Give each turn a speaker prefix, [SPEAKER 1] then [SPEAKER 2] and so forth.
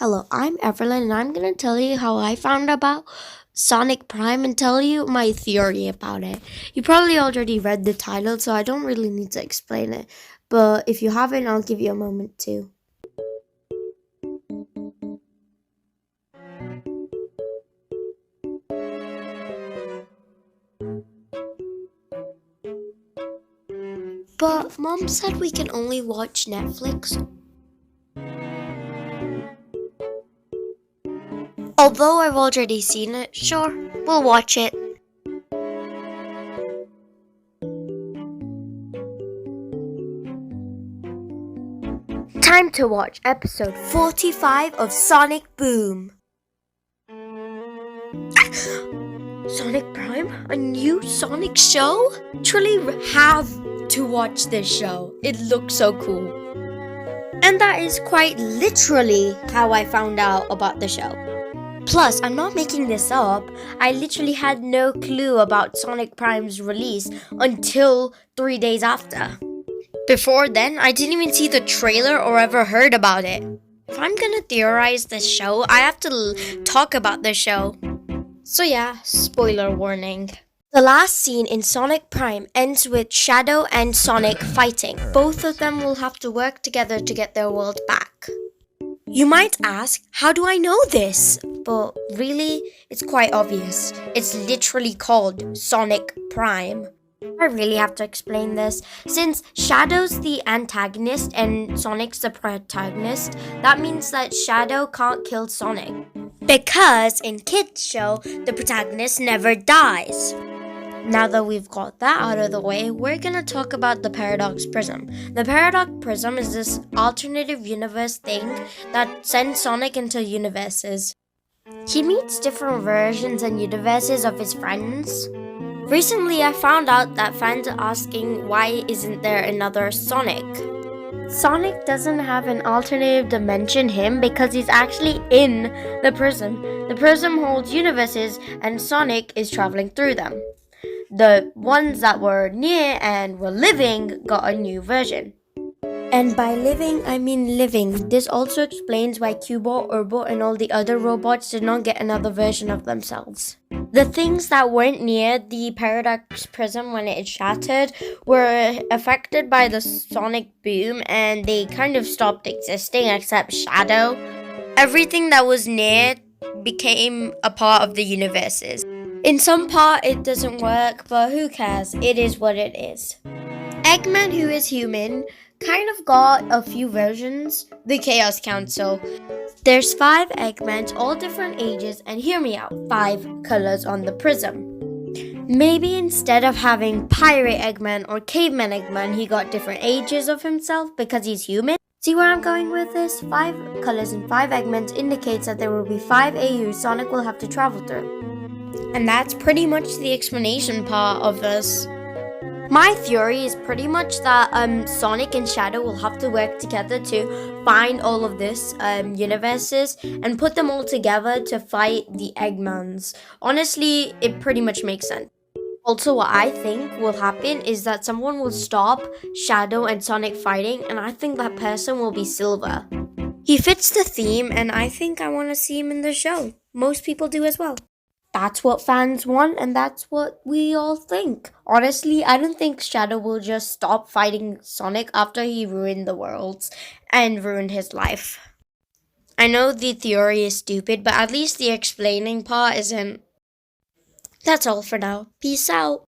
[SPEAKER 1] Hello, I'm Evelyn, and I'm gonna tell you how I found about Sonic Prime and tell you my theory about it. You probably already read the title, so I don't really need to explain it. But if you haven't, I'll give you a moment to. But Mom said we can only watch Netflix. Although I've already seen it, sure, we'll watch it. Time to watch episode 45 of Sonic Boom. Sonic Prime? A new Sonic show? Truly have to watch this show. It looks so cool. And that is quite literally how I found out about the show. Plus, I'm not making this up. I literally had no clue about Sonic Prime's release until 3 days after. Before then, I didn't even see the trailer or ever heard about it. If I'm gonna theorize this show, I have to talk about the show. So yeah, spoiler warning. The last scene in Sonic Prime ends with Shadow and Sonic fighting. Both of them will have to work together to get their world back. You might ask, how do I know this? But really, it's quite obvious. It's literally called Sonic Prime. I really have to explain this. Since Shadow's the antagonist and Sonic's the protagonist, that means that Shadow can't kill Sonic. Because in Kids Show, the protagonist never dies. Now that we've got that out of the way, we're gonna talk about the Paradox Prism. The Paradox Prism is this alternative universe thing that sends Sonic into universes. He meets different versions and universes of his friends. Recently, I found out that fans are asking why isn't there another Sonic? Sonic doesn't have an alternative dimension him because he's actually in the prism. The prism holds universes and Sonic is traveling through them. The ones that were near and were living got a new version. And by living, I mean living. This also explains why Cubot, Urbot, and all the other robots did not get another version of themselves. The things that weren't near the Paradox Prism when it shattered were affected by the sonic boom and they kind of stopped existing except Shadow. Everything that was near became a part of the universes. In some part it doesn't work, but who cares? It is what it is. Eggman, who is human, kind of got a few versions. The Chaos Council. There's 5 Eggmans, all different ages, and hear me out, 5 colors on the prism. Maybe instead of having Pirate Eggman or Caveman Eggman, he got different ages of himself because he's human. See where I'm going with this? 5 colors and 5 Eggmans indicates that there will be 5 AUs Sonic will have to travel through. And that's pretty much the explanation part of this. My theory is pretty much that Sonic and Shadow will have to work together to find all of this universes and put them all together to fight the Eggmans. Honestly, it pretty much makes sense. Also, what I think will happen is that someone will stop Shadow and Sonic fighting, and I think that person will be Silver. He fits the theme, and I think I want to see him in the show. Most people do as well. That's what fans want, and that's what we all think. Honestly, I don't think Shadow will just stop fighting Sonic after he ruined the worlds and ruined his life. I know the theory is stupid, but at least the explaining part isn't. That's all for now. Peace out.